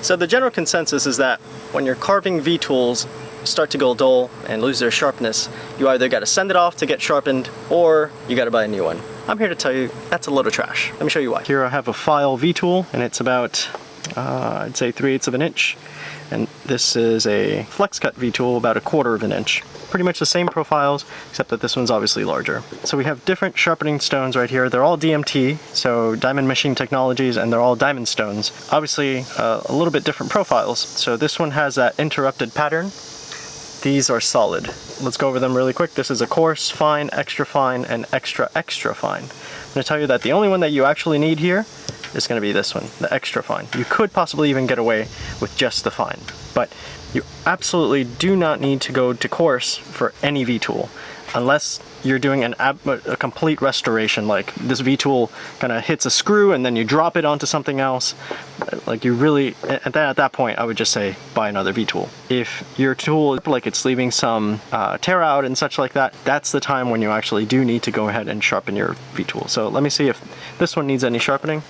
So the general consensus is that when you're carving V-tools start to go dull and lose their sharpness, you either got to send it off to get sharpened or you got to buy a new one. I'm here to tell you that's a load of trash. Let me show you why. Here I have a file V-tool and it's about, I'd say 3/8 of an inch. And this is a flex cut V-tool, about 1/4 of an inch. Pretty much the same profiles, except that this one's obviously larger. So we have different sharpening stones right here. They're all DMT, so Diamond Machine Technologies, and they're all diamond stones. Obviously, a little bit different profiles. So this one has that interrupted pattern. These are solid. Let's go over them really quick. This is a coarse, fine, extra fine, and extra, extra fine. I'm gonna tell you that the only one that you actually need here is gonna be this one, the extra fine. You could possibly even get away with just the fine, but you absolutely do not need to go to coarse for any V-tool, unless you're doing a complete restoration, like this V-tool kind of hits a screw and then you drop it onto something else. Like you really, at that point, I would just say buy another V-tool. If your tool, like it's leaving some tear out and such like that, that's the time when you actually do need to go ahead and sharpen your V-tool. So let me see if this one needs any sharpening.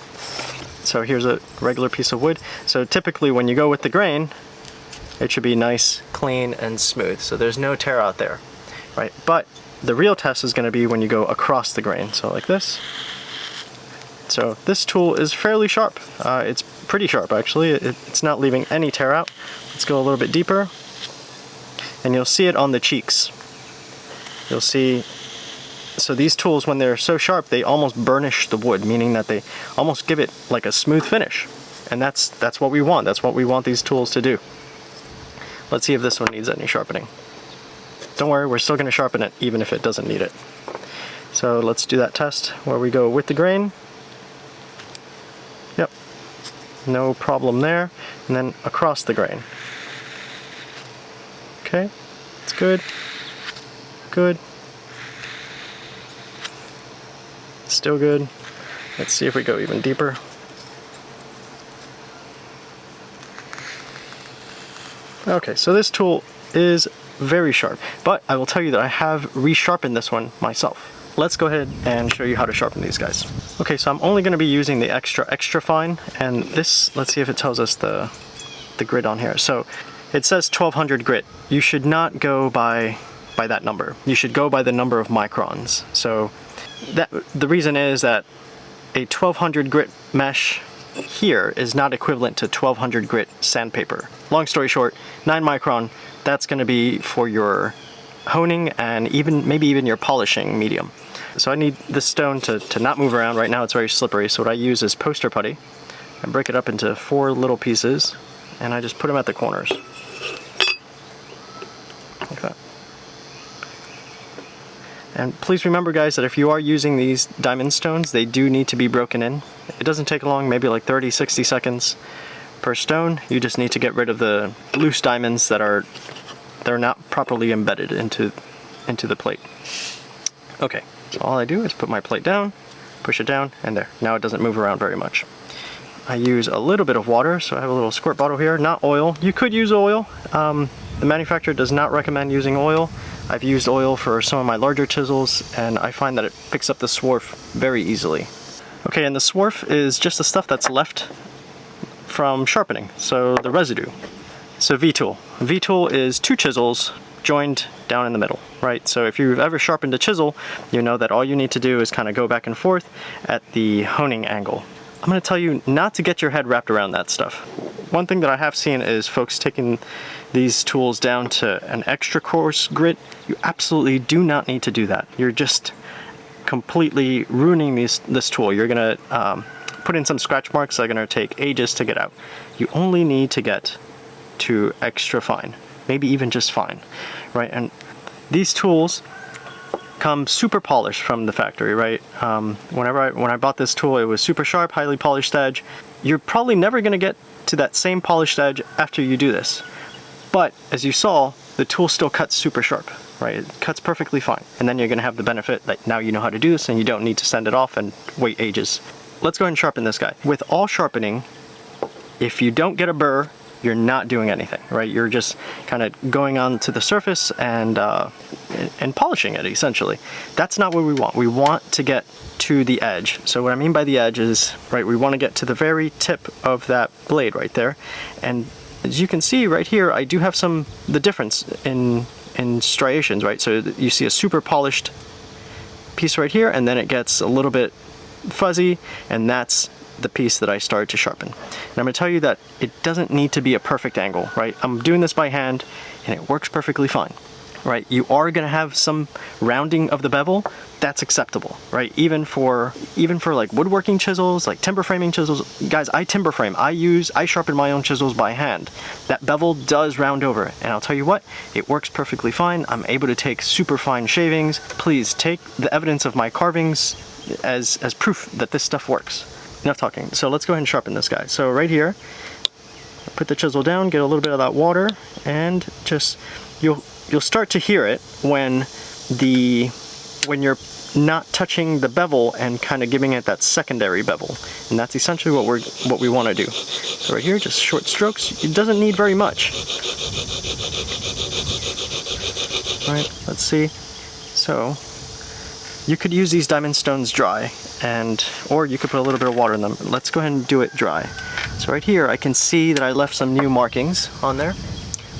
So here's a regular piece of wood. So typically when you go with the grain, it should be nice, clean, and smooth. So there's no tear out there, right? But the real test is gonna be when you go across the grain. So like this. So this tool is fairly sharp. It's pretty sharp actually. It's not leaving any tear out. Let's go a little bit deeper. And you'll see it on the cheeks. You'll see, so these tools, when they're so sharp, they almost burnish the wood, meaning that they almost give it like a smooth finish. And that's what we want. That's what we want these tools to do. Let's see if this one needs any sharpening. Don't worry, we're still gonna sharpen it even if it doesn't need it. So let's do that test where we go with the grain. Yep, no problem there. And then across the grain. Okay, it's good, good. Still good. Let's see if we go even deeper. Okay, so this tool is very sharp, but I will tell you that I have resharpened this one myself. Let's go ahead and show you how to sharpen these guys. Okay, so I'm only going to be using the extra, extra fine, and this, let's see if it tells us the grit on here. So it says 1200 grit. You should not go by that number. You should go by the number of microns. So the reason is that a 1200 grit mesh here is not equivalent to 1200 grit sandpaper. Long story short, 9 micron, that's going to be for your honing and maybe even your polishing medium. So I need this stone to not move around. Right now it's very slippery, so what I use is poster putty. I break it up into 4 little pieces and I just put them at the corners. Like that. And please remember guys that if you are using these diamond stones, they do need to be broken in. It doesn't take long, maybe like 30-60 seconds per stone. You just need to get rid of the loose diamonds they're not properly embedded into the plate. Okay, so all I do is put my plate down, push it down, and there. Now it doesn't move around very much. I use a little bit of water, so I have a little squirt bottle here, not oil. You could use oil. The manufacturer does not recommend using oil. I've used oil for some of my larger chisels, and I find that it picks up the swarf very easily. Okay, and the swarf is just the stuff that's left from sharpening, so the residue. So V-tool. V-tool is 2 chisels joined down in the middle, right? So if you've ever sharpened a chisel, you know that all you need to do is kind of go back and forth at the honing angle. I'm going to tell you not to get your head wrapped around that stuff. One thing that I have seen is folks taking these tools down to an extra coarse grit. You absolutely do not need to do that. You're just completely ruining this tool. You're going to put in some scratch marks that are going to take ages to get out. You only need to get to extra fine, maybe even just fine, right? And these tools come super polished from the factory, right? When I bought this tool, it was super sharp, highly polished edge. You're probably never going to get to that same polished edge after you do this. But as you saw, the tool still cuts super sharp, right? It cuts perfectly fine. And then you're going to have the benefit that now you know how to do this and you don't need to send it off and wait ages. Let's go ahead and sharpen this guy. With all sharpening, if you don't get a burr, you're not doing anything, right? You're just kind of going onto the surface and polishing it, essentially. That's not what we want. We want to get to the edge. So what I mean by the edge is, right, we want to get to the very tip of that blade right there. And as you can see right here, I do have the difference in striations, right? So you see a super polished piece right here, and then it gets a little bit fuzzy, and that's the piece that I started to sharpen. And I'm going to tell you that it doesn't need to be a perfect angle, right? I'm doing this by hand, and it works perfectly fine, right? You are going to have some rounding of the bevel. That's acceptable, right? Even for like woodworking chisels, like timber framing chisels. Guys, I timber frame. I sharpen my own chisels by hand. That bevel does round over, and I'll tell you what, it works perfectly fine. I'm able to take super fine shavings. Please take the evidence of my carvings as proof that this stuff works. Enough talking. So let's go ahead and sharpen this guy. So right here, put the chisel down, get a little bit of that water, and just you'll start to hear it when you're not touching the bevel and kind of giving it that secondary bevel. And that's essentially what we want to do. So right here, just short strokes. It doesn't need very much. All right, let's see. So you could use these diamond stones dry, or you could put a little bit of water in them. Let's go ahead and do it dry. So right here, I can see that I left some new markings on there.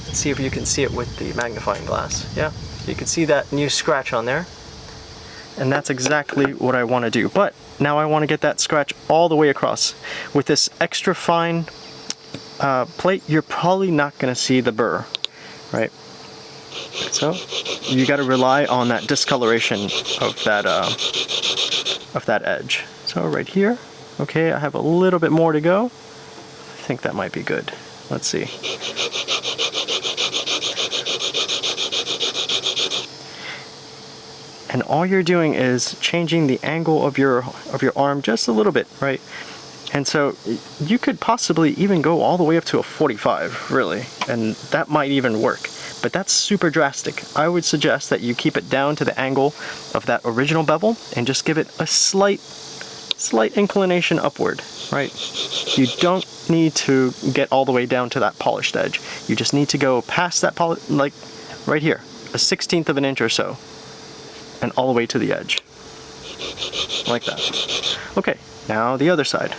Let's see if you can see it with the magnifying glass. Yeah, you can see that new scratch on there. And that's exactly what I want to do. But now I want to get that scratch all the way across. With this extra fine plate, you're probably not going to see the burr, right? So you got to rely on that discoloration of that edge. So right here, okay, I have a little bit more to go. I think that might be good. Let's see. And all you're doing is changing the angle of your arm just a little bit, right? And so you could possibly even go all the way up to a 45, really, and that might even work. But that's super drastic. I would suggest that you keep it down to the angle of that original bevel and just give it a slight inclination upward, right? You don't need to get all the way down to that polished edge. You just need to go past that like right here, a 1/16 of an inch or so, and all the way to the edge, like that. Okay, now the other side.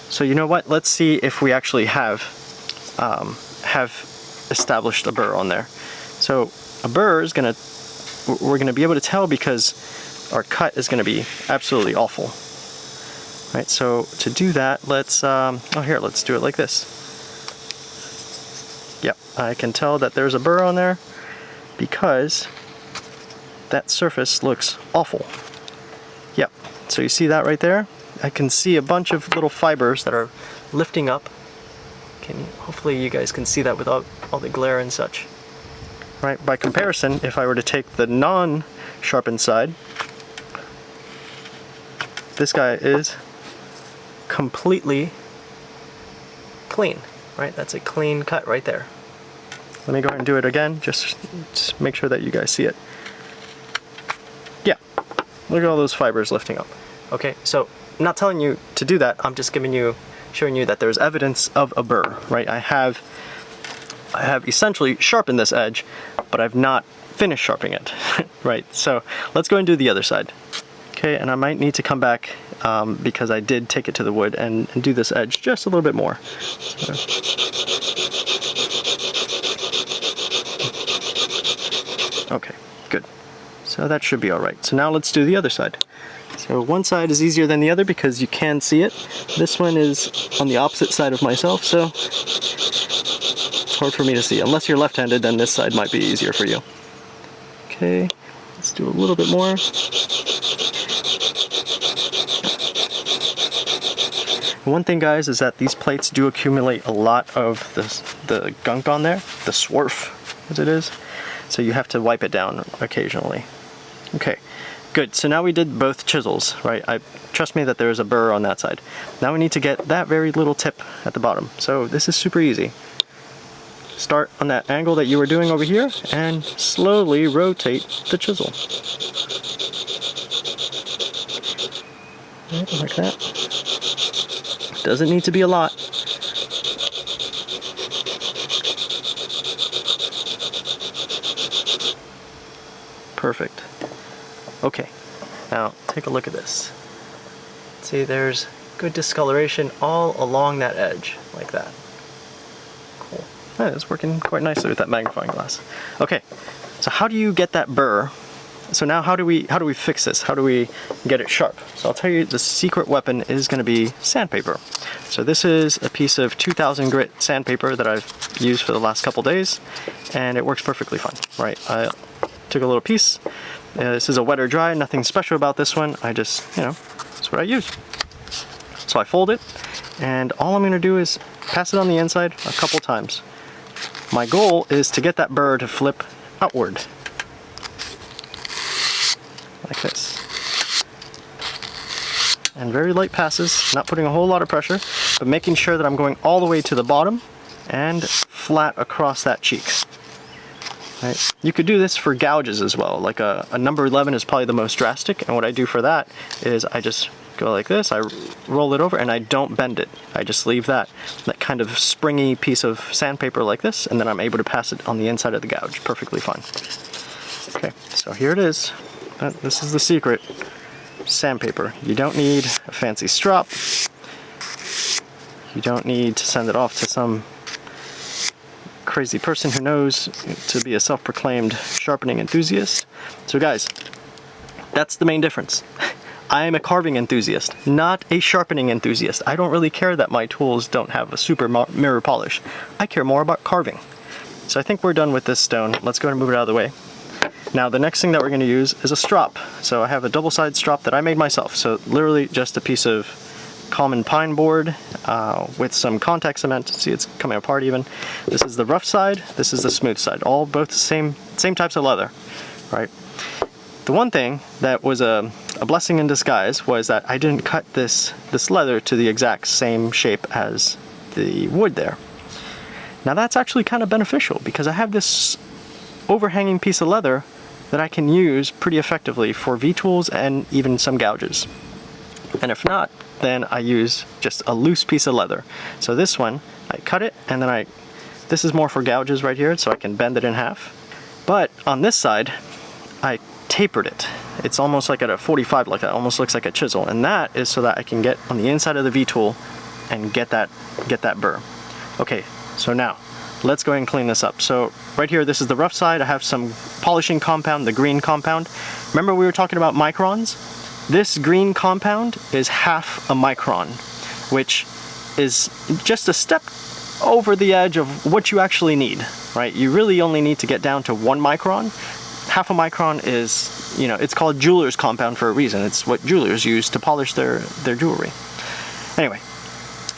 So you know what? Let's see if we actually have established a burr on there. So a burr is we're gonna be able to tell because our cut is gonna be absolutely awful. Right, so to do that, let's do it like this. Yep, I can tell that there's a burr on there because that surface looks awful. Yep, so you see that right there? I can see a bunch of little fibers that are lifting up. Hopefully you guys can see that without all the glare and such. Right, by comparison, if I were to take the non-sharpened side, this guy is completely clean, right? That's a clean cut right there. Let me go ahead and do it again, just make sure that you guys see it. Yeah, look at all those fibers lifting up. Okay, so I'm not telling you to do that, I'm just showing you that there's evidence of a burr, right? I have essentially sharpened this edge, but I've not finished sharpening it, right? So let's go and do the other side. Okay, and I might need to come back because I did take it to the wood and do this edge just a little bit more. So. Okay, good. So that should be all right. So now let's do the other side. So one side is easier than the other because you can see it. This one is on the opposite side of myself, so it's hard for me to see. Unless you're left-handed, then this side might be easier for you. Okay, let's do a little bit more. One thing, guys, is that these plates do accumulate a lot of the gunk on there, the swarf, as it is. So you have to wipe it down occasionally. Okay, good. So now we did both chisels, right? Trust me that there is a burr on that side. Now we need to get that very little tip at the bottom. So this is super easy. Start on that angle that you were doing over here and slowly rotate the chisel. Right, like that. Doesn't need to be a lot. Perfect. Okay, now take a look at this. See, there's good discoloration all along that edge, like that. Cool. Yeah, it's working quite nicely with that magnifying glass. Okay, so how do you get that burr? So now how do we fix this? How do we get it sharp? So I'll tell you, the secret weapon is going to be sandpaper. So this is a piece of 2000 grit sandpaper that I've used for the last couple days, and it works perfectly fine. Right, I took a little piece. This is a wet or dry, nothing special about this one. I just, that's what I use. So I fold it, and all I'm going to do is pass it on the inside a couple times. My goal is to get that burr to flip outward, like this. And very light passes, not putting a whole lot of pressure, but making sure that I'm going all the way to the bottom and flat across that cheek. Right. You could do this for gouges as well. Like a number 11 is probably the most drastic, and what I do for that is I just go like this, I roll it over, and I don't bend it. I just leave that kind of springy piece of sandpaper like this, and then I'm able to pass it on the inside of the gouge perfectly fine. Okay, so here it is. This is the secret. Sandpaper. You don't need a fancy strop. You don't need to send it off to some crazy person who knows to be a self-proclaimed sharpening enthusiast. So guys, that's the main difference. I am a carving enthusiast, not a sharpening enthusiast. I don't really care that my tools don't have a super mirror polish. I care more about carving. So I think we're done with this stone. Let's go ahead and move it out of the way. Now the next thing that we're going to use is a strop. So I have a double-sided strop that I made myself. So literally just a piece of common pine board with some contact cement. See, it's coming apart even. This is the rough side, this is the smooth side. All both the same types of leather, right? The one thing that was a blessing in disguise was that I didn't cut this leather to the exact same shape as the wood there. Now that's actually kind of beneficial because I have this overhanging piece of leather that I can use pretty effectively for V-tools and even some gouges. And if not, then I use just a loose piece of leather. So this one, I cut it, and then this is more for gouges right here, so I can bend it in half. But on this side, I tapered it. It's almost like at a 45 like that, almost looks like a chisel. And that is so that I can get on the inside of the V-tool and get that burr. Okay, so now, let's go ahead and clean this up. So right here, this is the rough side. I have some polishing compound, the green compound. Remember we were talking about microns? This green compound is half a micron, which is just a step over the edge of what you actually need, right? You really only need to get down to 1 micron. Half a micron is, it's called jeweler's compound for a reason. It's what jewelers use to polish their jewelry. Anyway,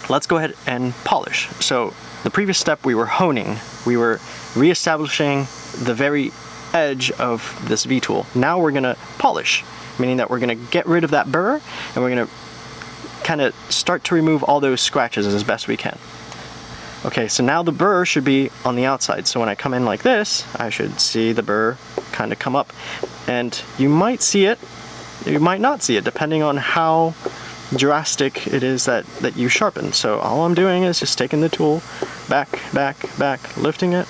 let's go ahead and polish. So the previous step we were honing. We were reestablishing the very edge of this V-tool. Now we're gonna polish, meaning that we're gonna get rid of that burr and we're gonna kind of start to remove all those scratches as best we can. Okay, so now the burr should be on the outside. So when I come in like this, I should see the burr kind of come up. And you might see it, you might not see it, depending on how drastic it is that you sharpen. So all I'm doing is just taking the tool back, lifting it,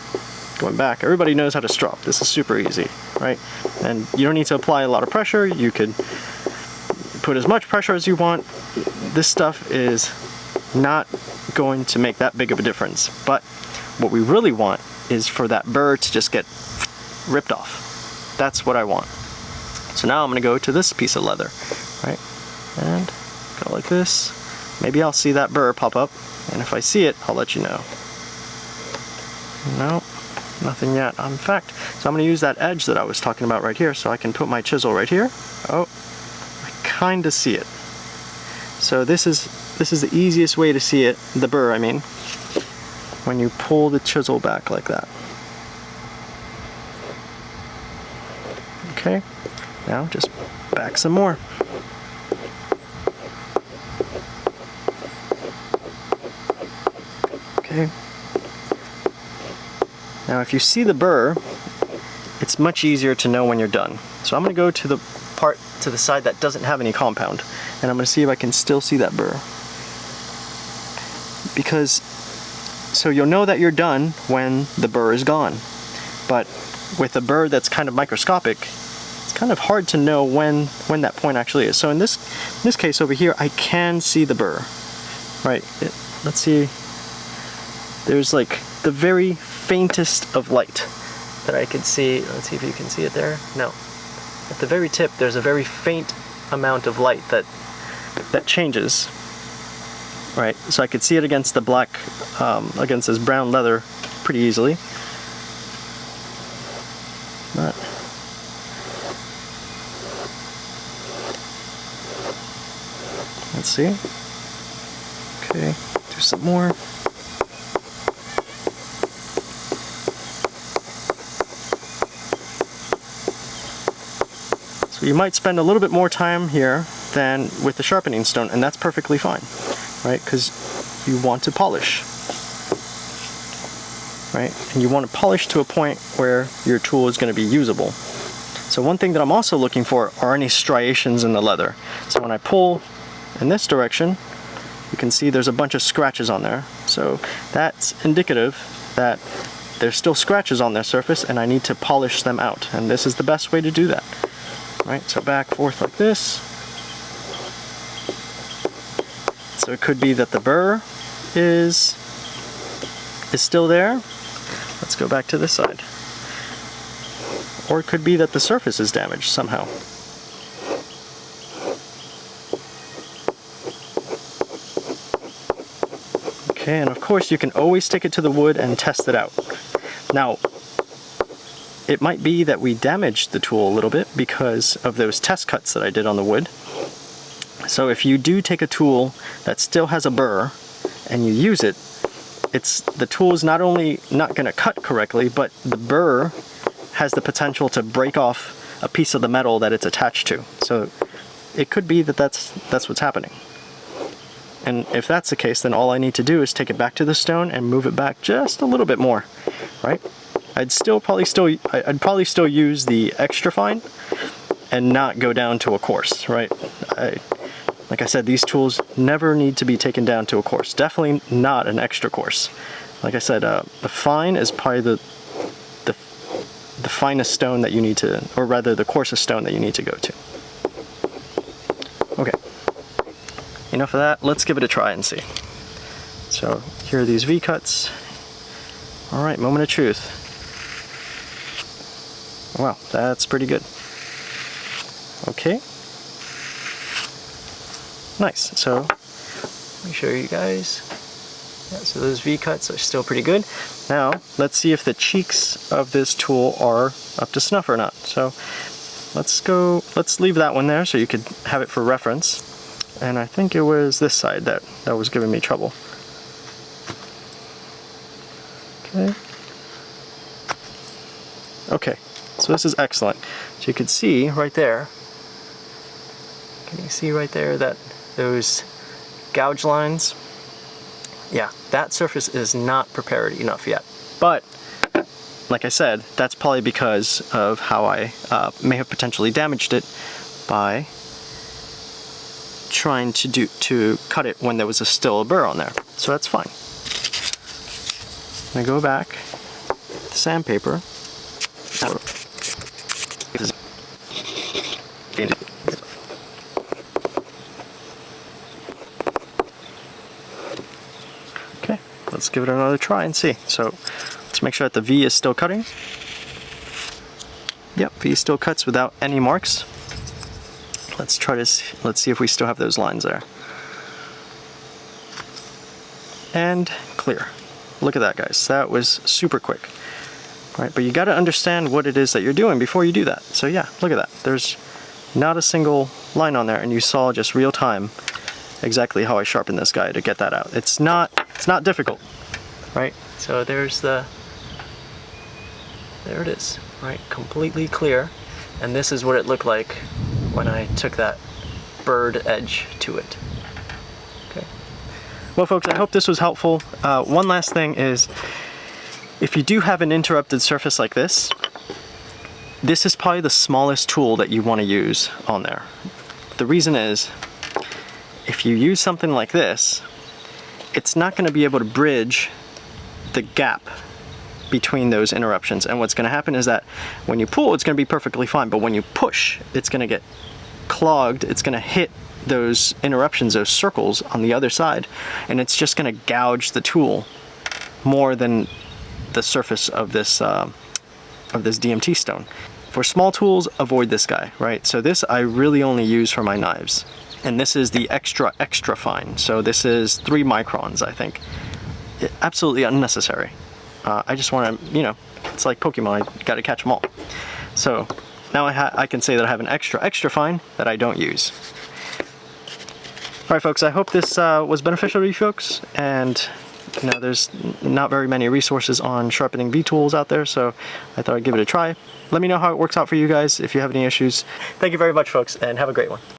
going back. Everybody knows how to strop. This is super easy, right? And you don't need to apply a lot of pressure. You could put as much pressure as you want. This stuff is not going to make that big of a difference. But what we really want is for that burr to just get ripped off. That's what I want. So now I'm going to go to this piece of leather, right? And go like this. Maybe I'll see that burr pop up, and if I see it, I'll let you know. No, nothing yet. In fact, so I'm going to use that edge that I was talking about right here, so I can put my chisel right here. Oh, I kind of see it. So this is the easiest way to see it, the burr I mean, when you pull the chisel back like that. Okay, now just back some more. Okay. Now if you see the burr, it's much easier to know when you're done. So I'm going to go to the part to the side that doesn't have any compound, and I'm going to see if I can still see that burr. Because So you'll know that you're done when the burr is gone. But with a burr that's kind of microscopic, it's kind of hard to know when that point actually is. So in this case over here, I can see the burr. Right, let's see. There's like the very faintest of light that I could see. Let's see if you can see it there. No. At the very tip, there's a very faint amount of light that changes. Right, so I could see it against the black, against this brown leather pretty easily. But let's see. Okay, do some more. So you might spend a little bit more time here than with the sharpening stone, and that's perfectly fine, right? Because you want to polish, right? And you want to polish to a point where your tool is going to be usable. So one thing that I'm also looking for are any striations in the leather. So when I pull in this direction, you can see there's a bunch of scratches on there. So that's indicative that there's still scratches on their surface and I need to polish them out. And this is the best way to do that. Right, so back, forth like this. So it could be that the burr is still there. Let's go back to this side. Or it could be that the surface is damaged somehow. Okay, and of course you can always stick it to the wood and test it out. Now, it might be that we damaged the tool a little bit because of those test cuts that I did on the wood. So if you do take a tool that still has a burr and you use it, the tool is not only not going to cut correctly, but the burr has the potential to break off a piece of the metal that it's attached to. So it could be that that's what's happening. And if that's the case, then all I need to do is take it back to the stone and move it back just a little bit more, right? I'd probably still use the extra fine and not go down to a coarse, right? Like I said, these tools never need to be taken down to a coarse. Definitely not an extra coarse. Like I said, the fine is probably the finest stone that you need to, or rather the coarsest stone that you need to go to. Okay, enough of that. Let's give it a try and see. So here are these V-cuts. All right, moment of truth. Wow, that's pretty good. Okay. Nice. So, let me show you guys. Yeah, so those V-cuts are still pretty good. Now, let's see if the cheeks of this tool are up to snuff or not. So, let's leave that one there so you could have it for reference. And I think it was this side that was giving me trouble. Okay. Okay. So this is excellent. So you can see right there, can you see right there that those gouge lines? Yeah, that surface is not prepared enough yet. But, like I said, that's probably because of how I may have potentially damaged it by trying to cut it when there was still a burr on there. So that's fine. I'm gonna go back to sandpaper. Okay, let's give it another try and see. So let's make sure that the V is still cutting. Yep, V still cuts without any marks. Let's see if we still have those lines there. And clear. Look at that, guys. That was super quick. Right, but you got to understand what it is that you're doing before you do that. So yeah, look at that. There's not a single line on there, and you saw just real time exactly how I sharpened this guy to get that out. It's not difficult, right? So there it is, right? Completely clear, and this is what it looked like when I took that bird edge to it. Okay. Well, folks, I hope this was helpful. One last thing is, if you do have an interrupted surface like this, this is probably the smallest tool that you want to use on there. The reason is, if you use something like this, it's not going to be able to bridge the gap between those interruptions. And what's going to happen is that when you pull, it's going to be perfectly fine, but when you push, it's going to get clogged. It's going to hit those interruptions, those circles on the other side, and it's just going to gouge the tool more than the surface of this DMT stone. For small tools, avoid this guy, right? So this I really only use for my knives. And this is the extra fine. So this is 3 microns, I think. Absolutely unnecessary. I just want to, you know, it's like Pokemon, I got to catch them all. So now I can say that I have an extra fine that I don't use. Alright folks, I hope this was beneficial to you folks, and you know, there's not very many resources on sharpening V-tools out there, so I thought I'd give it a try. Let me know how it works out for you guys if you have any issues. Thank you very much folks, and have a great one.